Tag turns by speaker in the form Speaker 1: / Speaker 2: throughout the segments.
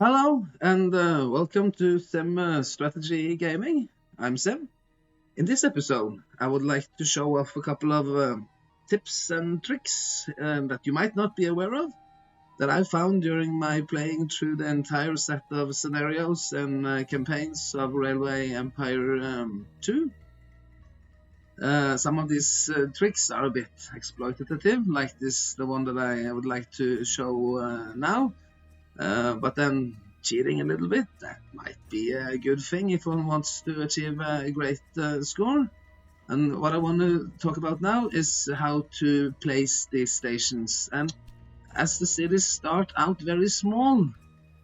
Speaker 1: Hello and welcome to Sim Strategy Gaming. I'm Sim. In this episode, I would like to show off a couple of tips and tricks that you might not be aware of that I found during my playing through the entire set of scenarios and campaigns of Railway Empire 2. Some of these tricks are a bit exploitative, like this, the one that I would like to show now. But then cheating a little bit, that might be a good thing if one wants to achieve a great score. And what I want to talk about now is how to place these stations. And as the cities start out very small,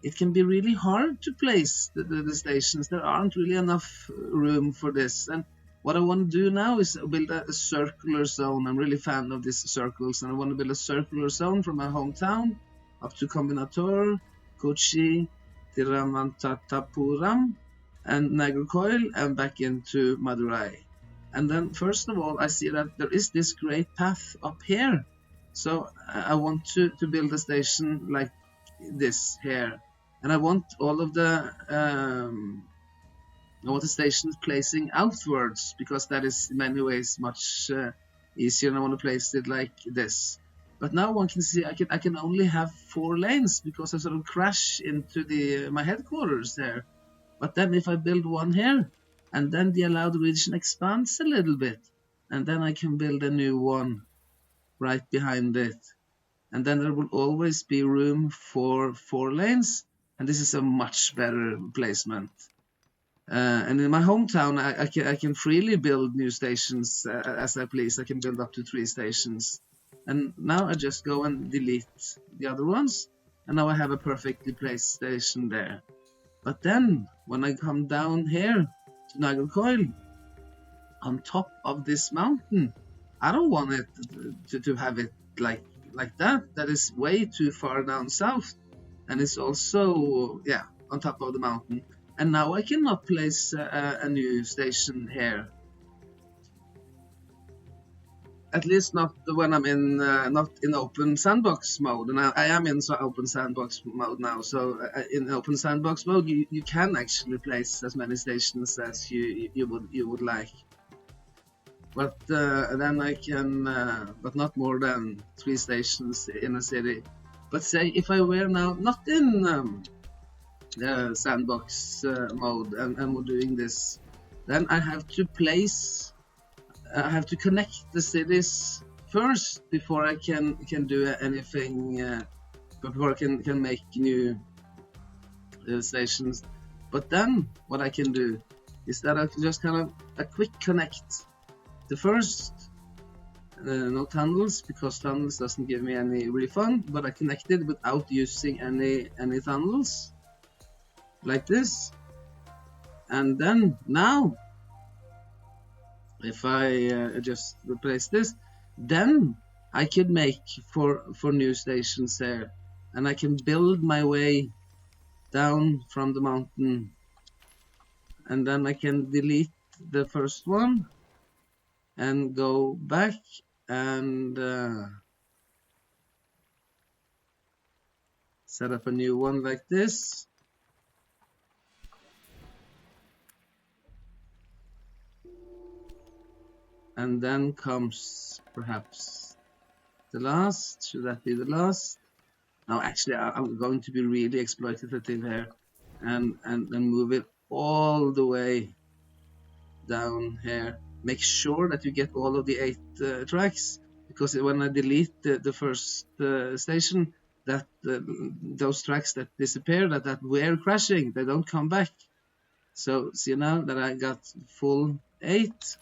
Speaker 1: it can be really hard to place the stations. There aren't really enough room for this. And what I want to do now is build a circular zone. I'm really fan of these circles, and I want to build a circular zone from my hometown up to Combinator, Kochi, Tiruvananthapuram, and Nagercoil, and back into Madurai. And then, first of all, I see that there is this great path up here. So I want to build a station like this here, and I want all of the stations placing outwards because that is in many ways much easier, and I want to place it like this. But now one can see I can only have 4 lanes because I sort of crash into my headquarters there. But then if I build one here, and then the allowed region expands a little bit, and then I can build a new one right behind it, and then there will always be room for 4 lanes, and this is a much better placement. And in my hometown, I can freely build new stations as I please. I can build up to 3 stations. And now I just go and delete the other ones, and now I have a perfectly placed station there. But then, when I come down here to Nagelcoil, on top of this mountain, I don't want it to have it like that. That is way too far down south, and it's also on top of the mountain. And now I cannot place a new station here. At least not when I'm in not in open sandbox mode, and I am in open sandbox mode now. So in open sandbox mode, you can actually place as many stations as you would like. But then I can, but not more than 3 stations in a city. But say if I were now not in sandbox mode and we're doing this, then I have to connect the cities first before I can do anything, before I can make new stations. But then what I can do is that I can just kind of a quick connect the first. No tunnels, because tunnels doesn't give me any refund, but I connected without using any tunnels, like this. And then now if I just replace this, then I can make for new stations there, and I can build my way down from the mountain, and then I can delete the first one and go back and set up a new one like this. And then comes perhaps the last. Should that be the last? No, actually, I'm going to be really exploitative here and move it all the way down here. Make sure that you get all of the 8 tracks, because when I delete the first station, that those tracks that disappear, that were crashing, they don't come back. So see now that I got full 8.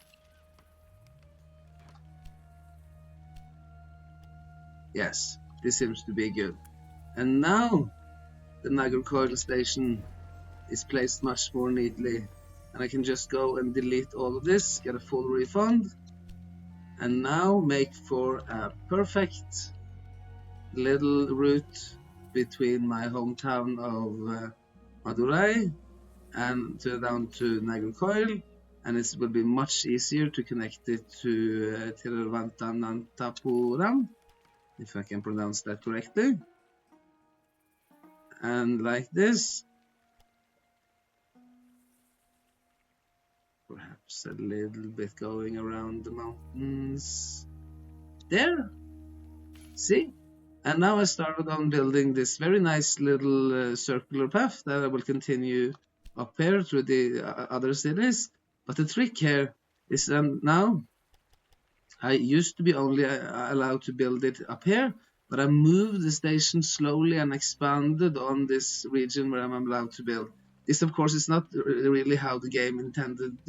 Speaker 1: Yes, this seems to be good. And now the Nagelcoil station is placed much more neatly, and I can just go and delete all of this, get a full refund, and now make for a perfect little route between my hometown of Madurai and down to Nagelcoil, and it will be much easier to connect it to Tiruvananthapuram, if I can pronounce that correctly. and like this. Perhaps a little bit going around the mountains. There, see? And now I started on building this very nice little circular path that I will continue up here through the other cities. But the trick here is now I used to be only allowed to build it up here, but I moved the station slowly and expanded on this region where I'm allowed to build. This, of course, is not really how the game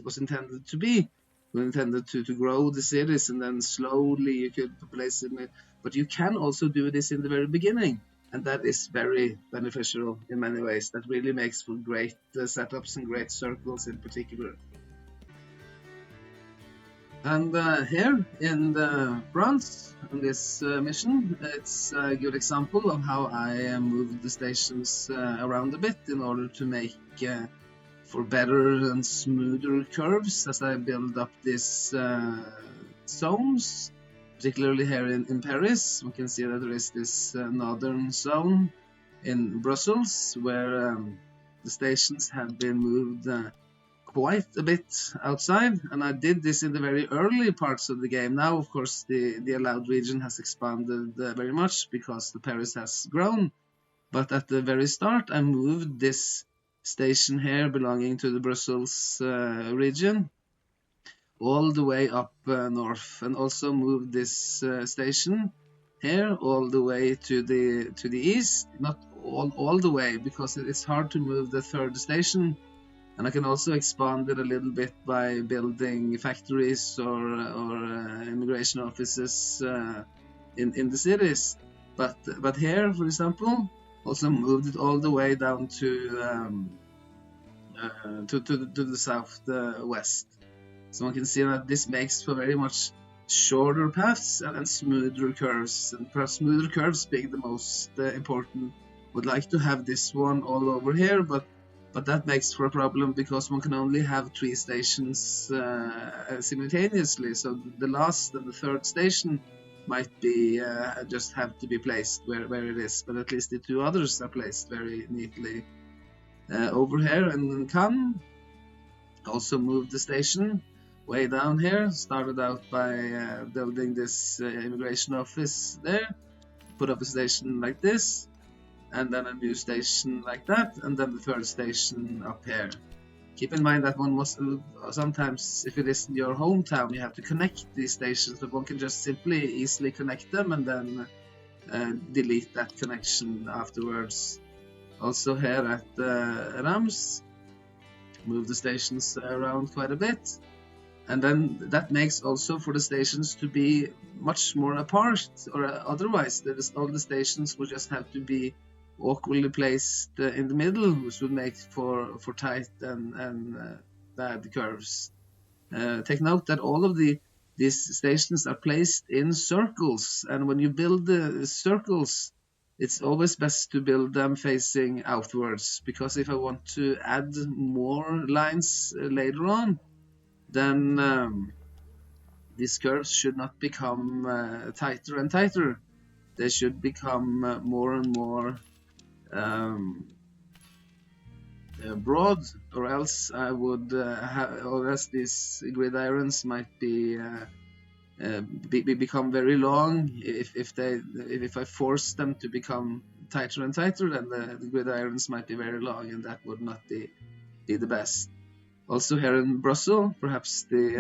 Speaker 1: was intended to be. We intended to grow the cities and then slowly you could place it. But you can also do this in the very beginning, and that is very beneficial in many ways. That really makes for great setups and great circles in particular. And here in France, on this mission, it's a good example of how I moved the stations around a bit in order to make for better and smoother curves as I build up these zones, particularly here in Paris. We can see that there is this northern zone in Brussels where the stations have been moved quite a bit outside, and I did this in the very early parts of the game. Now, of course, the allowed region has expanded very much because the Paris has grown, but at the very start I moved this station here belonging to the Brussels region all the way up north, and also moved this station here all the way to the east. Not all the way, because it's hard to move the third station. And I can also expand it a little bit by building factories or immigration offices in the cities. But here, for example, also moved it all the way down to the southwest. So one can see that this makes for very much shorter paths and smoother curves. And perhaps smoother curves being the most important. Would like to have this one all over here, but that makes for a problem because one can only have 3 stations simultaneously. So the last and the third station might be just have to be placed where it is, but at least the 2 others are placed very neatly over here. And Cannes also moved the station way down here. Started out by building this immigration office there, put up a station like this, and then a new station like that, and then the third station up here. Keep in mind that one must sometimes, if it is in your hometown, you have to connect these stations, but one can just simply easily connect them and then delete that connection afterwards. Also here at Rams, move the stations around quite a bit, and then that makes also for the stations to be much more apart, or otherwise all the stations will just have to be awkwardly placed in the middle, which would make for tight and bad curves. Take note that all of these stations are placed in circles, and when you build the circles, it's always best to build them facing outwards, because if I want to add more lines later on, then these curves should not become tighter and tighter. They should become more and more broad, or else I would or else these gridirons might become very long. If I force them to become tighter and tighter, then the gridirons might be very long, and that would not be the best. Also here in Brussels, perhaps the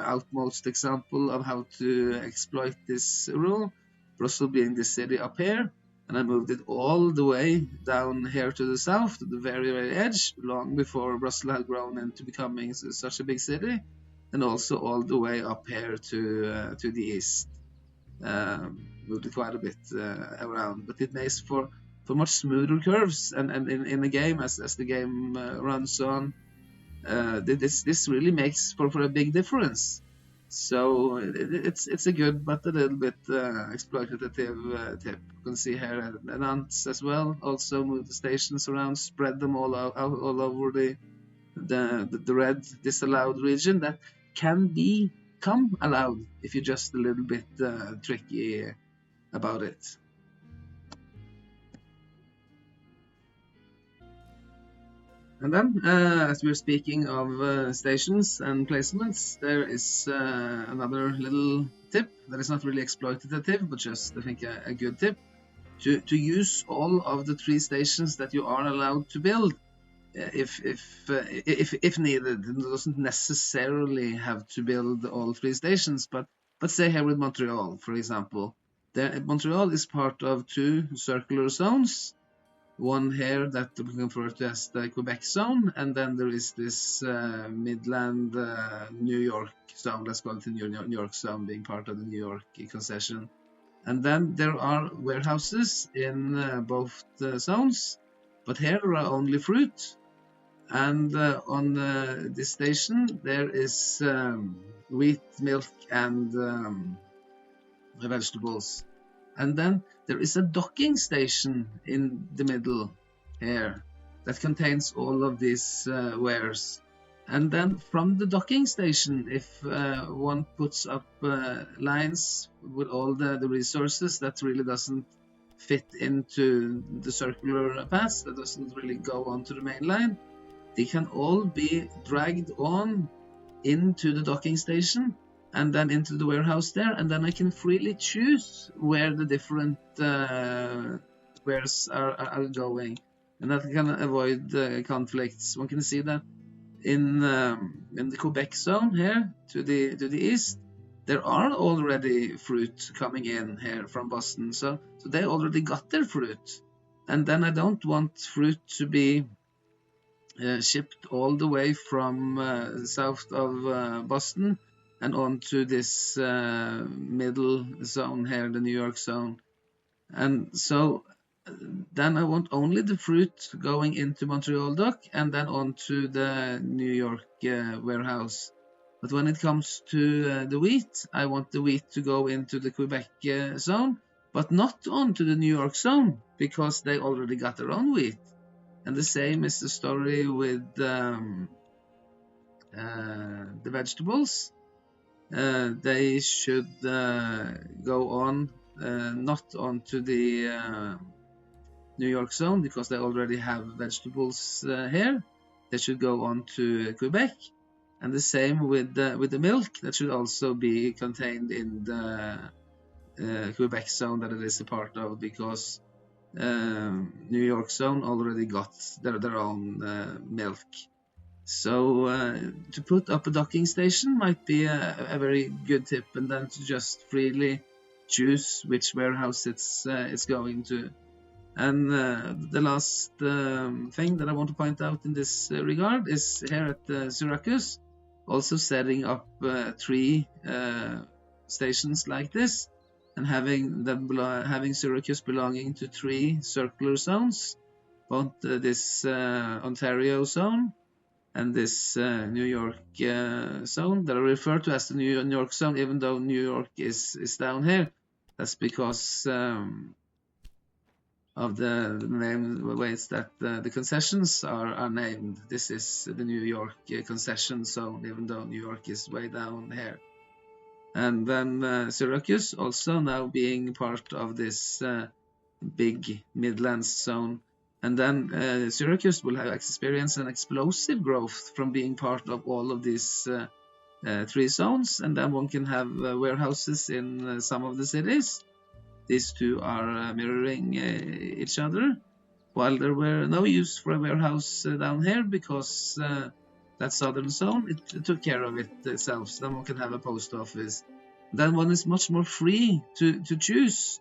Speaker 1: outmost example of how to exploit this rule, Brussels being the city up here, and I moved it all the way down here to the south, to the very, very edge, long before Brussels had grown into becoming such a big city, and also all the way up here to the east. Moved it quite a bit around, but it makes for much smoother curves, and in the game, as the game runs on, this really makes for a big difference. So it's a good but a little bit exploitative tip. You can see here Nantes as well. Also move the stations around, spread them all over the red disallowed region that can become allowed if you're just a little bit tricky about it. And then, as we're speaking of stations and placements, there is another little tip that is not really exploitative, but just, I think, a good tip to use all of the 3 stations that you are allowed to build. If needed, it doesn't necessarily have to build all 3 stations, but say here with Montreal, for example, Montreal is part of 2 circular zones. One here that we can refer to as the Quebec zone, and then there is this Midland New York zone. Let's call it the New York zone, being part of the New York concession. And then there are warehouses in both the zones, but here there are only fruit. And on this station there is wheat, milk, and vegetables. And then there is a docking station in the middle here that contains all of these wares. And then from the docking station, if one puts up lines with all the resources that really doesn't fit into the circular paths, that doesn't really go onto the main line, they can all be dragged on into the docking station and then into the warehouse there, and then I can freely choose where the different wares are going, and that can avoid conflicts. One can see that in the Quebec zone here to the east, there are already fruit coming in here from Boston, so they already got their fruit, and then I don't want fruit to be shipped all the way from south of Boston and on to this middle zone here, the New York zone. And so then I want only the fruit going into Montreal dock and then on to the New York warehouse. But when it comes to the wheat, I want the wheat to go into the Quebec zone, but not onto the New York zone, because they already got their own wheat. And the same is the story with the vegetables. They should go on, not onto the New York zone, because they already have vegetables here. They should go on to Quebec. And the same with the milk, that should also be contained in the Quebec zone that it is a part of, because New York zone already got their own milk. So to put up a docking station might be a very good tip, and then to just freely choose which warehouse it's going to. And the last thing that I want to point out in this regard is here at Syracuse, also setting up 3 stations like this, and having Syracuse belonging to 3 circular zones, both this Ontario zone and this New York zone that I refer to as the New York zone, even though New York is down here. That's because of the name ways that the concessions are named. This is the New York concession zone, even though New York is way down here. And then Syracuse also now being part of this big Midlands zone. And then Syracuse will have experienced an explosive growth from being part of all of these 3 zones. And then one can have warehouses in some of the cities. These 2 are mirroring each other, while there were no use for a warehouse down here, because that southern zone, it took care of it itself. So then one can have a post office. Then one is much more free to choose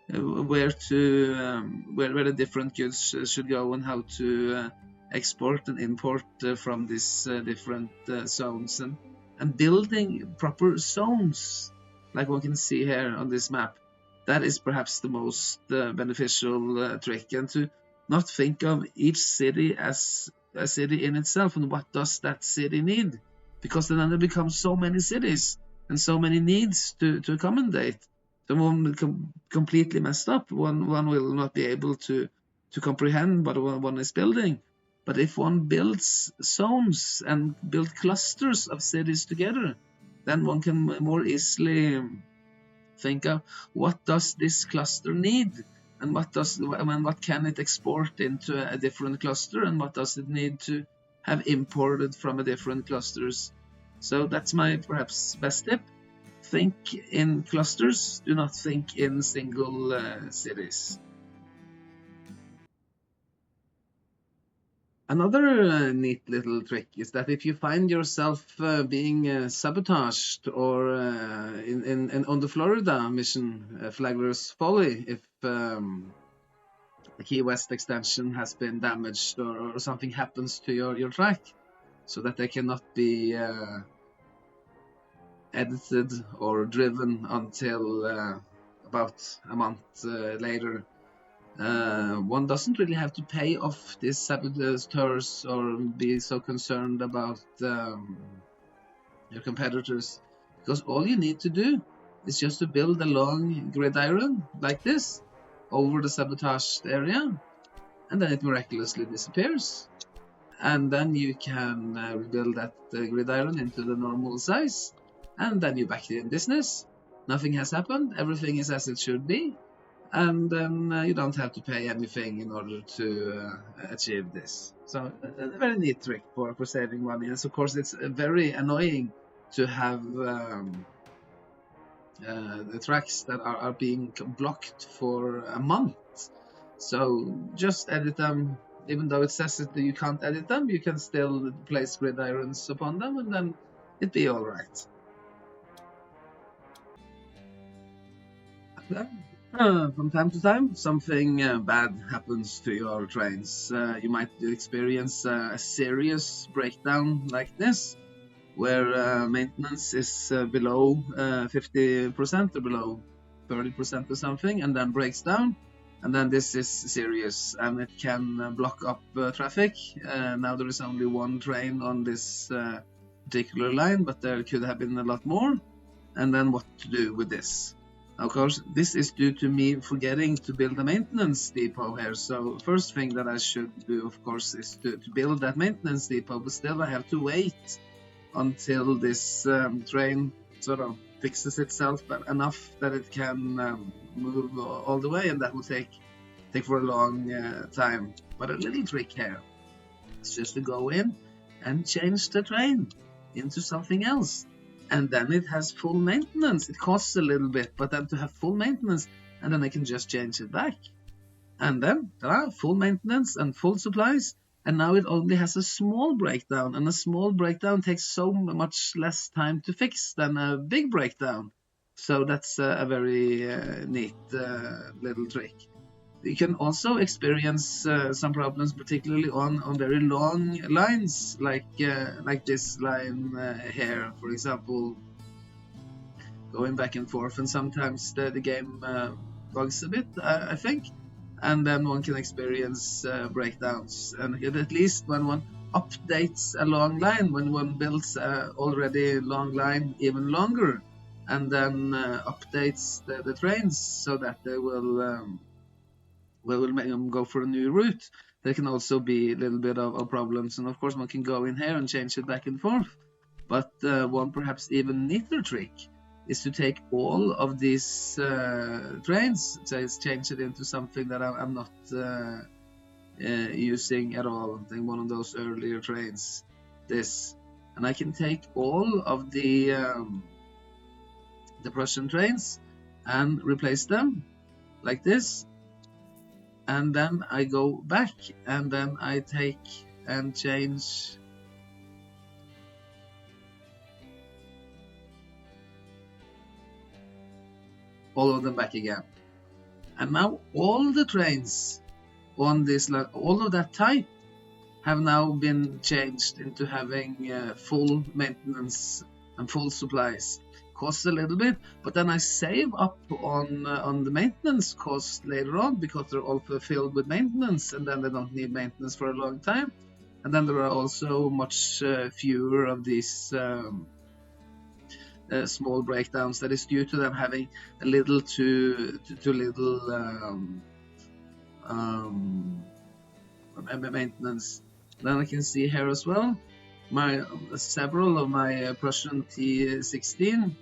Speaker 1: where the different goods should go and how to export and import from these different zones, and building proper zones like one can see here on this map. That is perhaps the most beneficial trick, and to not think of each city as a city in itself and what does that city need, because then there becomes so many cities and so many needs to accommodate. So one will completely messed up. One will not be able to comprehend what one is building. But if one builds zones and build clusters of cities together, then one can more easily think of what does this cluster need, and what can it export into a different cluster, and what does it need to have imported from a different clusters. So that's my perhaps best tip. Think in clusters, do not think in single cities. Another neat little trick is that if you find yourself being sabotaged or on the Florida mission, Flagler's Folly, if the Key West extension has been damaged or something happens to your track, so that they cannot be edited or driven until about a month later. One doesn't really have to pay off these saboteurs or be so concerned about your competitors, because all you need to do is just to build a long gridiron like this over the sabotaged area, and then it miraculously disappears. And then you can rebuild that gridiron into the normal size, and then you're back in business. Nothing has happened, everything is as it should be, and then you don't have to pay anything in order to achieve this. So a very neat trick for saving money. And of course, it's very annoying to have the tracks that are being blocked for a month. So just edit them. Even though it says that you can't edit them, you can still place gridirons upon them, and then it'd be all right. From time to time, something bad happens to your trains. You might experience a serious breakdown like this, where maintenance is below 50% or below 30% or something, and then breaks down. And then this is serious, and it can block up traffic. Now there is only one train on this particular line, but there could have been a lot more. And then what to do with this? Of course, this is due to me forgetting to build a maintenance depot here. So first thing that I should do, of course, is to build that maintenance depot. But still, I have to wait until this train sort of fixes itself enough that it can move all the way, and that will take for a long time. But a little trick here is just to go in and change the train into something else, and then it has full maintenance. It costs a little bit, but then to have full maintenance, and then I can just change it back, and then full maintenance and full supplies. And now it only has a small breakdown, and a small breakdown takes so much less time to fix than a big breakdown. So that's a very neat little trick. You can also experience some problems, particularly on very long lines, like this line here, for example, going back and forth, and sometimes the game bugs a bit, I think. And then one can experience breakdowns. And at least when one updates a long line, when one builds a already long line even longer, and then updates the trains so that they will make them go for a new route, there can also be a little bit of problems. And of course, one can go in here and change it back and forth. But one perhaps even neater trick is to take all of these trains, change it into something that I'm not using at all. I think one of those earlier trains, this, and I can take all of the Prussian trains and replace them like this, and then I go back, and then I take and change all of them back again. And now all the trains on this line, all of that type, have now been changed into having full maintenance and full supplies. Costs a little bit, but then I save up on the maintenance cost later on, because they're all filled with maintenance, and then they don't need maintenance for a long time. And then there are also much fewer of these small breakdowns that is due to them having a little too little maintenance. Then I can see here as well several of my Prussian T16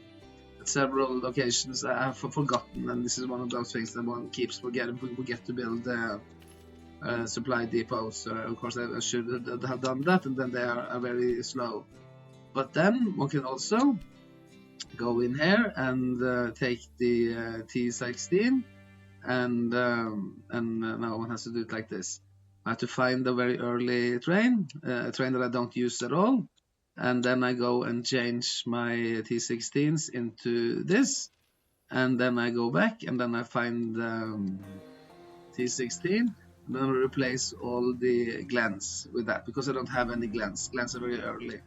Speaker 1: several locations I have forgotten, and this is one of those things that one keeps forgetting. We forget to build supply depots. Of course, I should have done that, and then they are very slow. But then one can also go in here and take the T16, and now one has to do it like this. I have to find a very early train, a train that I don't use at all, and then I go and change my T16s into this, and then I go back, and then I find T16, and then I replace all the glens with that, because I don't have any glens. Glens are very early.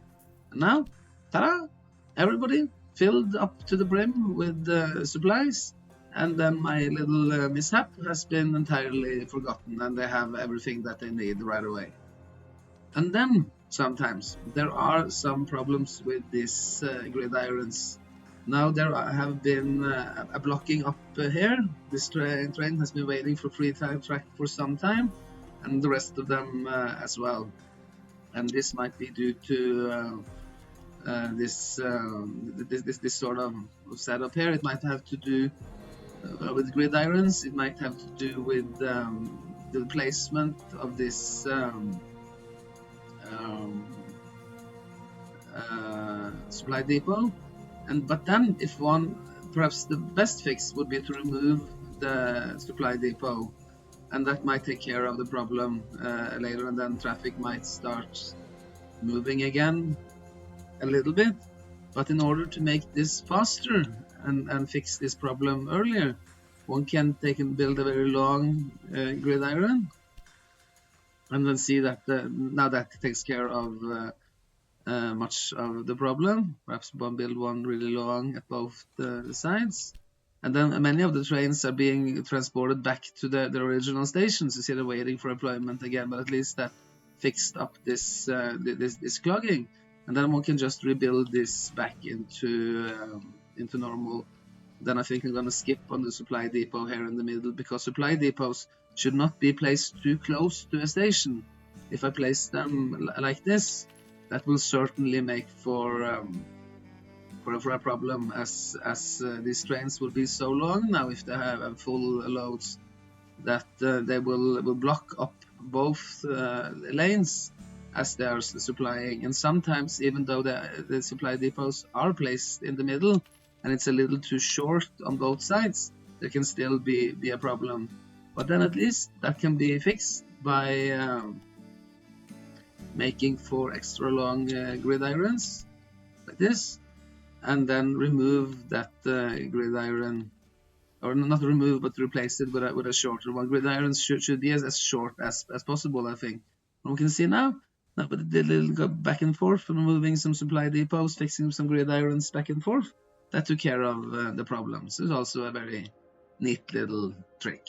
Speaker 1: And now, ta-da! Everybody filled up to the brim with supplies, and then my little mishap has been entirely forgotten, and they have everything that they need right away. And then sometimes there are some problems with these gridirons. Now there have been a blocking up here. This train has been waiting for free time track for some time, and the rest of them as well. And this might be due to this sort of setup here. It might have to do with gridirons. It might have to do with the placement of this supply depot. But then, if one, perhaps the best fix would be to remove the supply depot, and that might take care of the problem later, and then traffic might start moving again a little bit. But in order to make this faster and fix this problem earlier, one can take and build a very long gridiron, and then see that now that takes care of much of the problem. Perhaps build one really long at both the sides, and then many of the trains are being transported back to the original stations instead of waiting for employment again. But at least that fixed up this clogging, and then one can just rebuild this back into normal. Then I think I'm gonna skip on the supply depot here in the middle, because supply depots should not be placed too close to a station. If I place them like this, that will certainly make for a problem, as these trains will be so long now if they have full loads, that they will block up both lanes as they are supplying. And sometimes, even though the supply depots are placed in the middle and it's a little too short on both sides, there can still be a problem. But then at least that can be fixed by making 4 extra long gridirons like this, and then remove that gridiron, or not remove, but replace it with a shorter one. Gridirons should be as short as possible, I think. And we can see now, but it did a little go back and forth, removing some supply depots, fixing some gridirons back and forth. That took care of the problems. It's also a very neat little trick.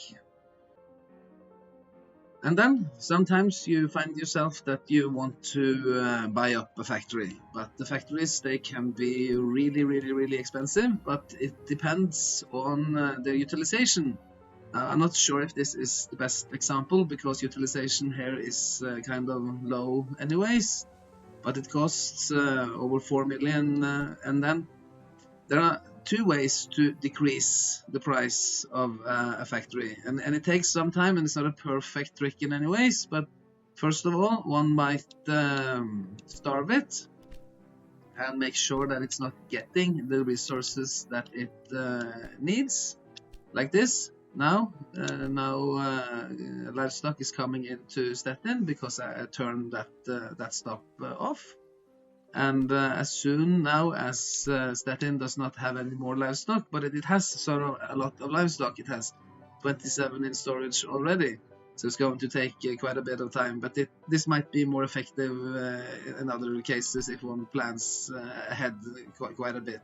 Speaker 1: And then sometimes you find yourself that you want to buy up a factory, but the factories, they can be really expensive, but it depends on their utilization. I'm not sure if this is the best example, because utilization here is kind of low anyways, but it costs over 4 million, and then there are 2 ways to decrease the price of a factory, and it takes some time, and it's not a perfect trick in any ways. But first of all, one might starve it and make sure that it's not getting the resources that it needs, like this. Now livestock is coming into Stettin because I turned that stop off. And as soon now as Stettin does not have any more livestock, but it has sort of a lot of livestock. It has 27 in storage already, so it's going to take quite a bit of time. But this might be more effective in other cases if one plans ahead quite a bit.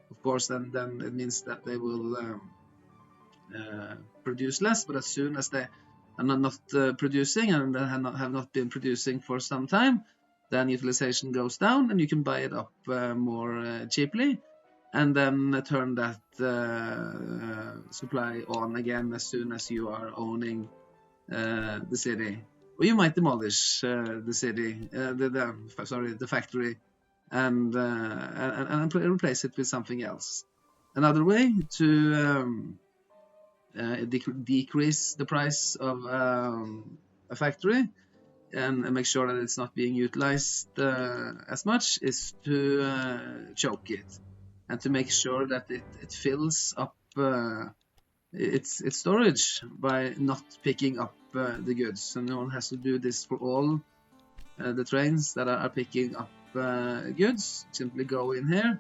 Speaker 1: Of course, then it means that they will produce less. But as soon as they are not producing, and they have not been producing for some time, then utilization goes down, and you can buy it up more cheaply, and then turn that supply on again as soon as you are owning the city. Or you might demolish the city, the factory, and replace it with something else. Another way to decrease the price of a factory and make sure that it's not being utilized as much is to choke it and to make sure that it fills up its storage by not picking up the goods. And no one has to do this for all the trains that are picking up goods. Simply go in here.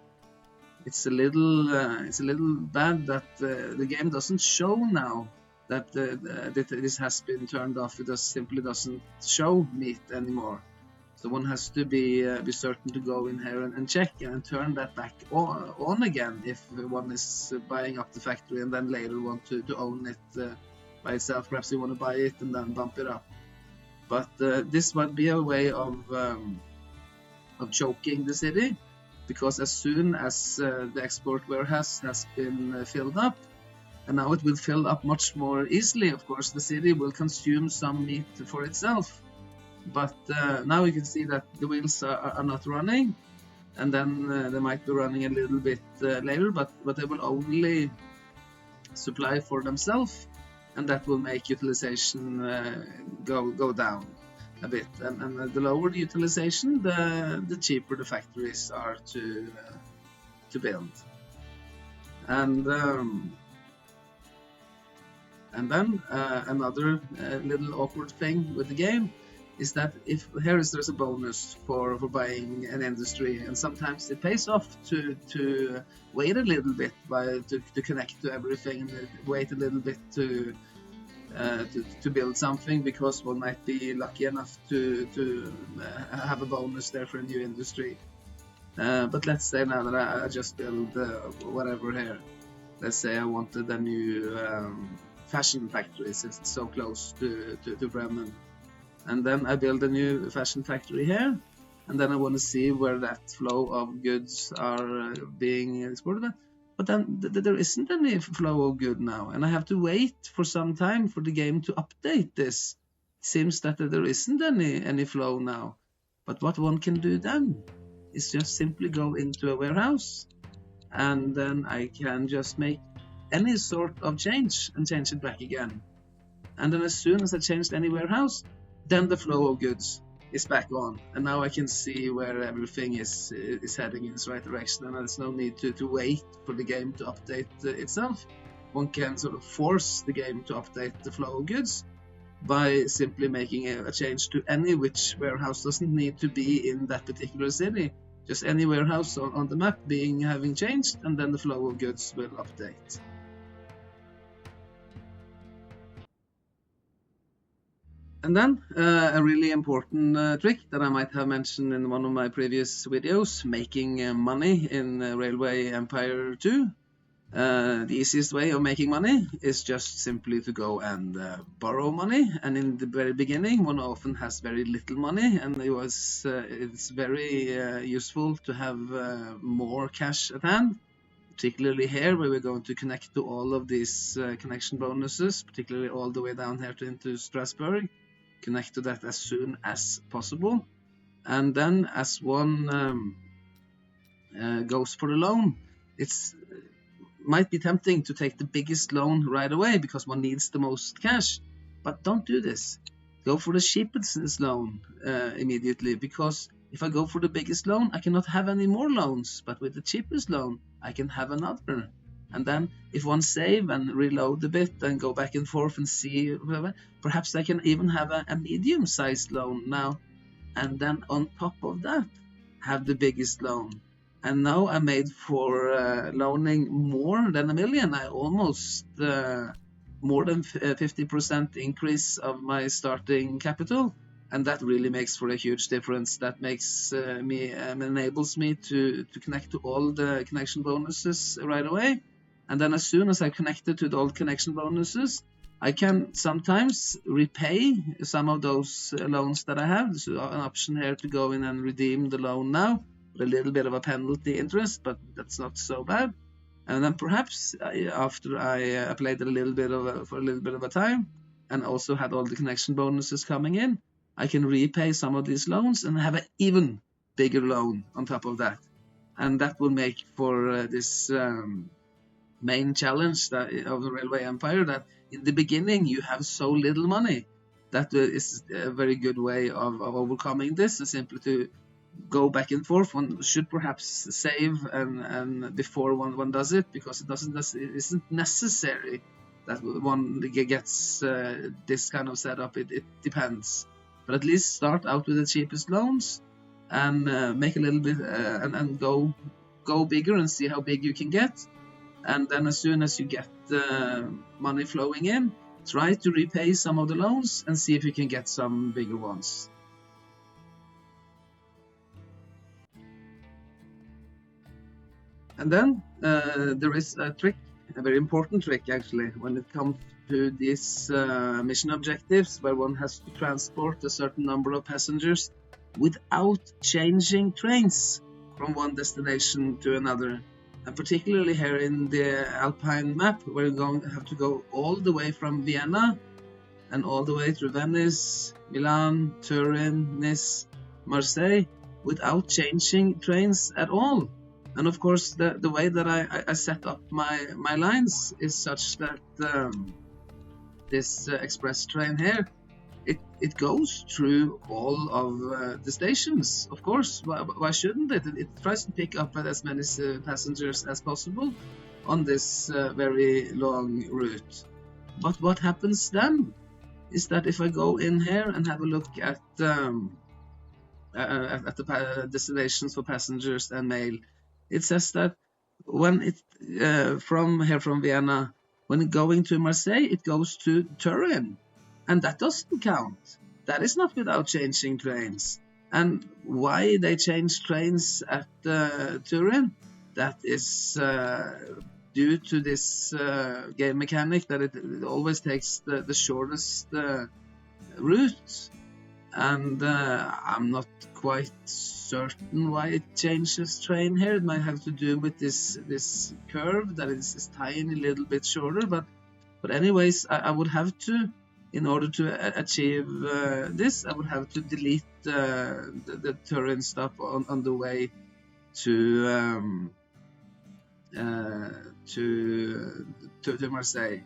Speaker 1: It's a little bad that the game doesn't show now that this has been turned off. It just simply doesn't show meat anymore. So one has to be certain to go in here and check and turn that back on again if one is buying up the factory and then later want to own it by itself. Perhaps you want to buy it and then bump it up. But this might be a way of choking the city, because as soon as the export warehouse has been filled up, and now it will fill up much more easily, of course, the city will consume some meat for itself. But now you can see that the wheels are not running, and then they might be running a little bit later, but they will only supply for themselves, and that will make utilization go down a bit. And the lower the utilization, the cheaper the factories are to build. And then another little awkward thing with the game is that if there's a bonus for buying an industry, and sometimes it pays off to wait a little bit to connect to everything, and wait a little bit to build something, because one might be lucky enough to have a bonus there for a new industry. But let's say now that I just build whatever here. Let's say I wanted a new fashion factory, since it's so close to Bremen. And then I build a new fashion factory here, and then I want to see where that flow of goods are being exported. But then there isn't any flow of good now, and I have to wait for some time for the game to update this. It seems that there isn't any flow now. But what one can do then is just simply go into a warehouse, and then I can just make any sort of change and change it back again. And then as soon as I changed any warehouse, then the flow of goods is back on, and now I can see where everything is heading in its right direction, and there's no need to wait for the game to update itself. One can sort of force the game to update the flow of goods by simply making a change to any which warehouse. Doesn't need to be in that particular city, just any warehouse on the map having changed, and then the flow of goods will update. And then a really important trick that I might have mentioned in one of my previous videos, making money in Railway Empire 2. The easiest way of making money is just simply to go and borrow money. And in the very beginning, one often has very little money, and it's very useful to have more cash at hand. Particularly here, where we're going to connect to all of these connection bonuses, particularly all the way down here into Strasbourg. Connect to that as soon as possible, and then as one goes for the loan, it's might be tempting to take the biggest loan right away because one needs the most cash, but don't do this. Go for the cheapest loan immediately, because if I go for the biggest loan, I cannot have any more loans, but with the cheapest loan I can have another. And then if one save and reload a bit and go back and forth and see, perhaps I can even have a medium-sized loan now, and then on top of that have the biggest loan. And now I made for loaning more than 1 million. I almost more than 50% increase of my starting capital, and that really makes for a huge difference. That makes enables me to connect to all the connection bonuses right away. And then as soon as I connected to the old connection bonuses, I can sometimes repay some of those loans that I have. There's an option here to go in and redeem the loan now, with a little bit of a penalty interest, but that's not so bad. And then perhaps after I played for a little bit of a time, and also had all the connection bonuses coming in, I can repay some of these loans and have an even bigger loan on top of that. And that will make for this main challenge of the railway empire, that in the beginning you have so little money. That is a very good way of overcoming this, is simply to go back and forth. One should perhaps save and before one does it, because it isn't necessary that one gets this kind of setup. It depends, but at least start out with the cheapest loans and make a little bit and go bigger and see how big you can get. And then as soon as you get money flowing in, try to repay some of the loans and see if you can get some bigger ones. And then there is a trick, a very important trick actually, when it comes to these mission objectives, where one has to transport a certain number of passengers without changing trains from one destination to another. And particularly here in the Alpine map, where you're going to have to go all the way from Vienna and all the way through Venice, Milan, Turin, Nice, Marseille, without changing trains at all. And of course, the way that I set up my lines is such that this express train here, it goes through all of the stations. Of course, why shouldn't it? It tries to pick up as many passengers as possible on this very long route. But what happens then is that if I go in here and have a look at the destinations for passengers and mail, it says that when it from Vienna, when going to Marseille, it goes to Turin, and that doesn't count. That is not without changing trains. And why they change trains at Turin? That is due to this game mechanic, that it always takes the shortest route. And I'm not quite certain why it changes train here. It might have to do with this curve that is tiny little bit shorter, but anyways, I would have to, in order to achieve this, I would have to delete the Turin stop on the way to Marseille.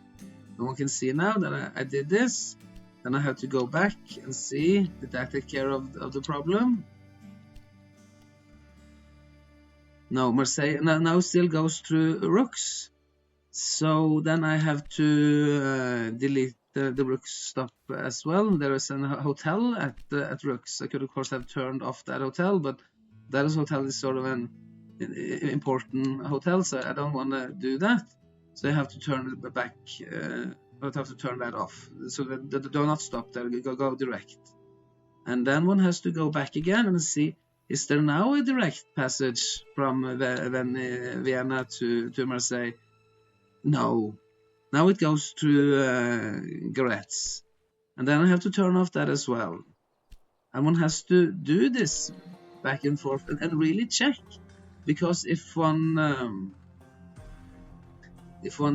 Speaker 1: And one can see now that I did this. Then I have to go back and see, did that take care of the problem? No, Marseille now still goes through Rux. So then I have to delete the Rux stop as well. There is a hotel at Rux. I could of course have turned off that hotel, but that hotel is sort of an important hotel, so I don't want to do that. So I have to turn it back. I would have to turn that off, so that do not stop there, go direct. And then one has to go back again and see, is there now a direct passage from Vienna to Marseille? No. Now it goes through Gretz. And then I have to turn off that as well. And one has to do this back and forth and really check, because if one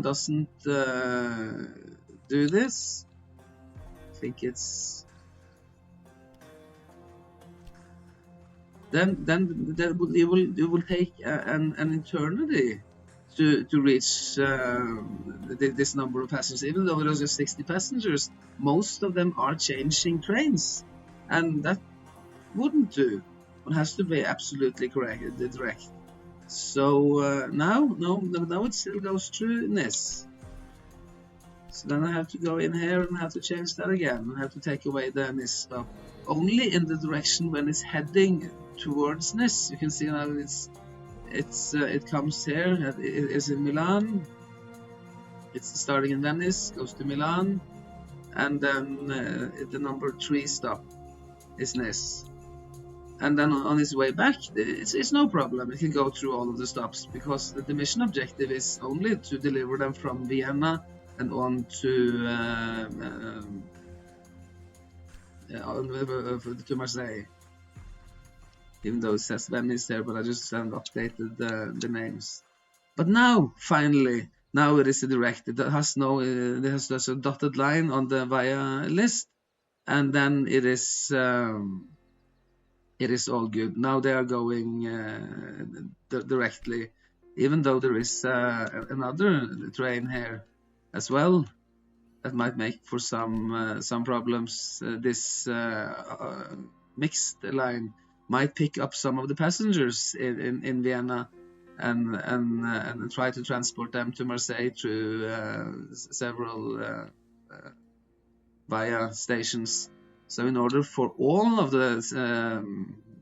Speaker 1: doesn't do this, I think it's then you will take an eternity to reach this number of passengers. Even though there's just 60 passengers, most of them are changing trains, and that wouldn't do. One has to be absolutely correct, direct. So now it still goes through Nice. So then I have to go in here and have to change that again. I have to take away the Nice stop. Only in the direction when it's heading towards Nice. You can see now it comes here. It is in Milan. It's starting in Venice, goes to Milan, and then the number 3 stop is Nice. And then on his way back, it's no problem. It can go through all of the stops, because the mission objective is only to deliver them from Vienna and on to Marseille. Even though it says Venice there, but I just haven't updated the names. But now, finally, now it is a direct. It has just a dotted line on the via list, and then it is all good. Now they are going directly even though there is another train here as well that might make for some problems. This mixed line might pick up some of the passengers in Vienna and try to transport them to Marseille through several via stations. So in order for all of the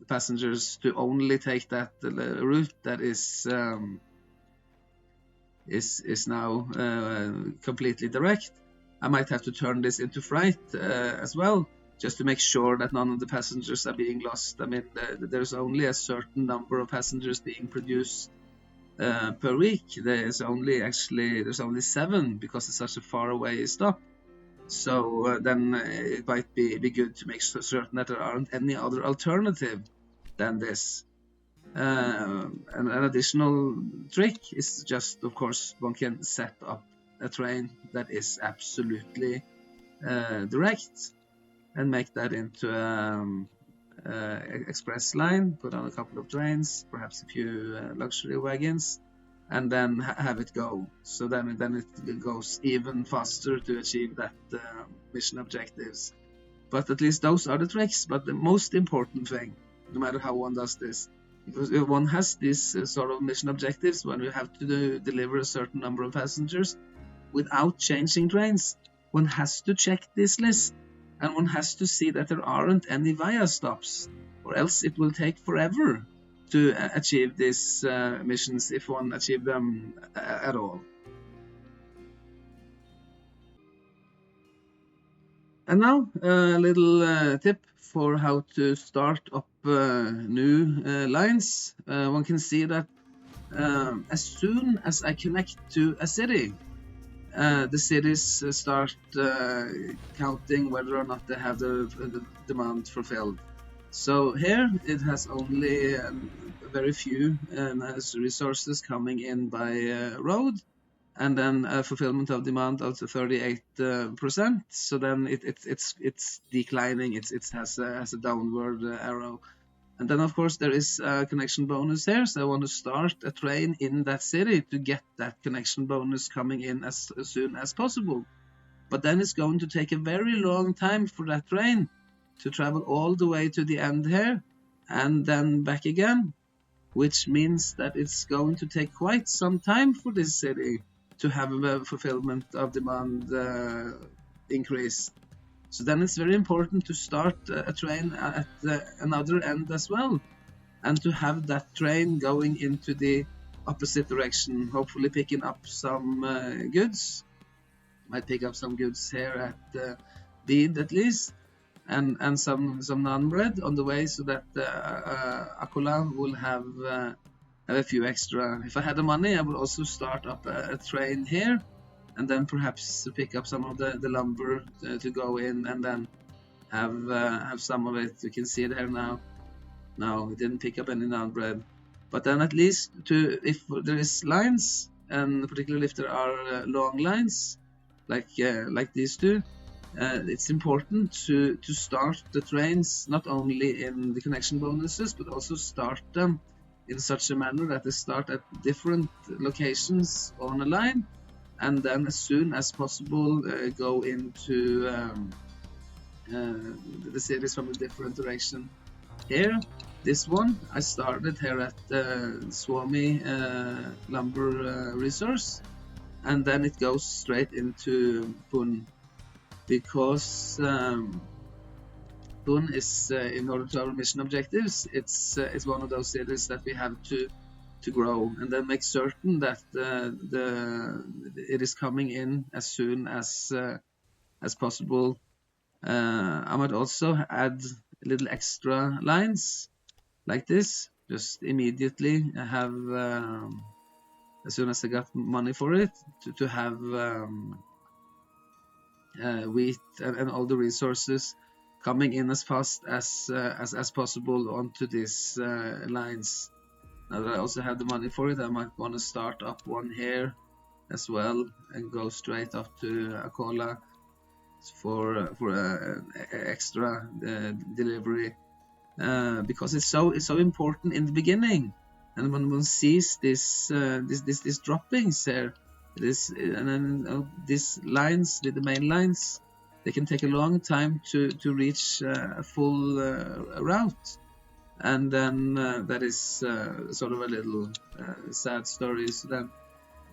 Speaker 1: passengers to only take that route that is now completely direct, I might have to turn this into freight as well, just to make sure that none of the passengers are being lost. I mean, there's only a certain number of passengers being produced per week. There's only 7 because it's such a far away stop. So then it might be good to make certain that there aren't any other alternative than this. An additional trick is just, of course, one can set up a train that is absolutely direct and make that into express line, put on a couple of trains, perhaps a few luxury wagons, and then have it go. So then it goes even faster to achieve that mission objectives. But at least those are the tricks. But the most important thing, no matter how one does this, because if one has these sort of mission objectives when you have to deliver a certain number of passengers without changing trains, one has to check this list and one has to see that there aren't any via stops, or else it will take forever to achieve these missions if one achieve them at all. And now a little tip for how to start up new lines. One can see that as soon as I connect to a city, the cities start counting whether or not they have the demand fulfilled. So here it has only very few resources coming in by road, and then a fulfillment of demand of 38%. So then it's declining. It has a downward arrow. And then, of course, there is a connection bonus here. So I want to start a train in that city to get that connection bonus coming in as soon as possible. But then it's going to take a very long time for that train to travel all the way to the end here and then back again, which means that it's going to take quite some time for this city to have a fulfillment of demand increase. So then it's very important to start a train at another end as well, and to have that train going into the opposite direction, hopefully picking up some goods. Might pick up some goods here at Bede at least, and some non-bread on the way, so that Akola will have a few extra. If I had the money, I would also start up a train here, and then perhaps pick up some of the lumber to go in, and then have some of it. You can see it here now. No, we didn't pick up any non-bread, but then at least if there is lines, and particularly if there are long lines like these two, it's important to start the trains not only in the connection bonuses, but also start them in such a manner that they start at different locations on a line, and then as soon as possible go into the cities from a different direction. Here, this one, I started here at Suomi lumber resource, and then it goes straight into Pun, because Pun is, in order to our mission objectives, it's one of those cities that we have to grow, and then make certain that it is coming in as soon as possible. I might also add a little extra lines like this, just immediately have, as soon as I got money for it, to have wheat and all the resources coming in as fast as possible onto these lines. Now that I also have the money for it, I might want to start up one here as well and go straight up to Akola for extra delivery, because it's so important in the beginning and when one sees this droppings here, and then these lines, the main lines, they can take a long time to reach a full route, and then that is sort of a little sad story then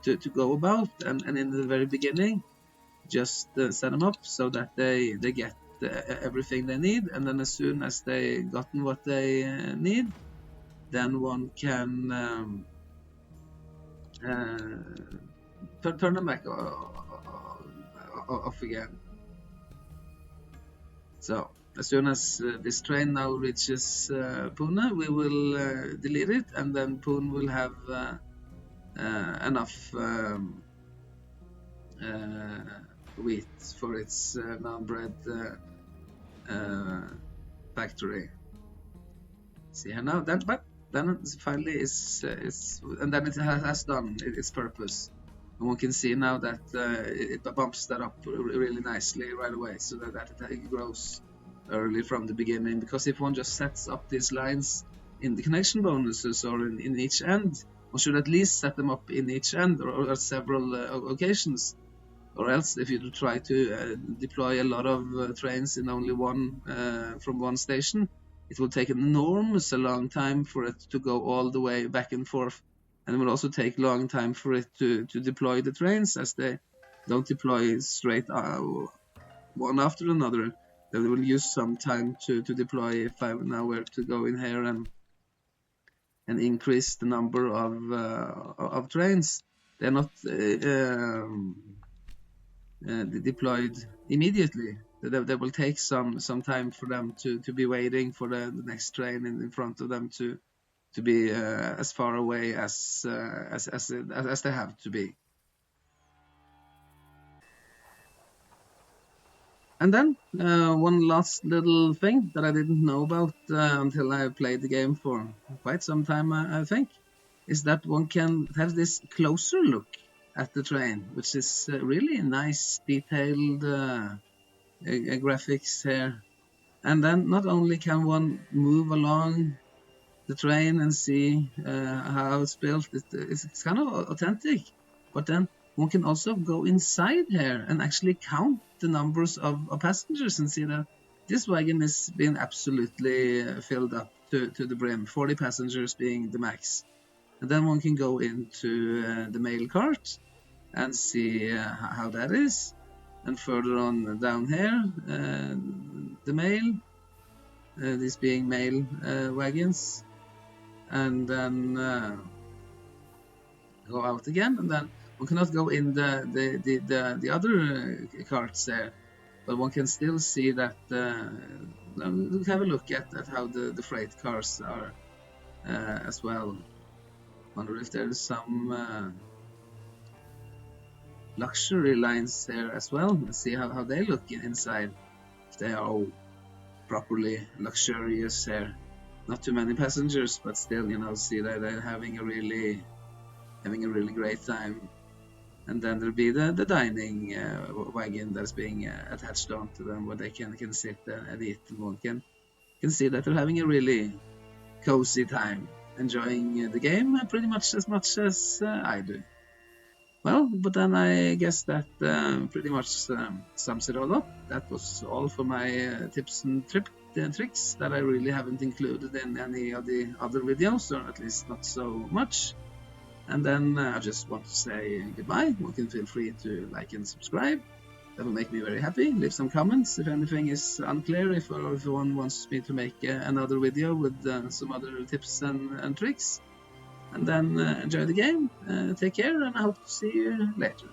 Speaker 1: to go about, and in the very beginning, just set them up so that they get everything they need, and then as soon as they gotten what they need, then one can turn them back off again. So as soon as this train now reaches Pune, we will delete it, and then Pune will have enough wheat for its non-bread factory. See here now, but then finally is and then it has done its purpose. And one can see now that it bumps that up really nicely right away, so that it grows early from the beginning. Because if one just sets up these lines in the connection bonuses or in each end, one should at least set them up in each end or several occasions. Or else, if you try to deploy a lot of trains in only one from one station, it will take an enormous long time for it to go all the way back and forth, and it will also take a long time for it to deploy the trains, as they don't deploy straight one after another. They will use some time to deploy. If I now were to go in here and increase the number of trains, they're not deployed immediately. They will take some time for them to be waiting for the next train in front of them to be as far away as they have to be. And then one last little thing that I didn't know about until I played the game for quite some time, I think, is that one can have this closer look at the train, which is really nice, detailed graphics here. And then not only can one move along the train and see how it's built, it's kind of authentic, but then one can also go inside here and actually count the numbers of passengers and see that this wagon is being absolutely filled up to the brim, 40 passengers being the max. And then one can go into the mail cart and see how that is. And further on down here, the mail, these being mail wagons, and then go out again, and then one cannot go in the other carts there, but one can still see that. Have a look at how the freight cars are as well. Wonder if there's some luxury lines there as well. Let's see how they look inside. If they are properly luxurious here. Not too many passengers, but still, see that they're having a really great time. And then there'll be the dining wagon that's being attached onto them, where they can sit and eat, and one can see that they're having a really cozy time, enjoying the game pretty much as I do. Well, but then I guess that pretty much sums it all up. That was all for my tips and tricks that I really haven't included in any of the other videos, or at least not so much. And then I just want to say goodbye. One can feel free to like and subscribe. That will make me very happy. Leave some comments if anything is unclear, if one wants me to make another video with some other tips and tricks. And then enjoy the game, take care, and I hope to see you later.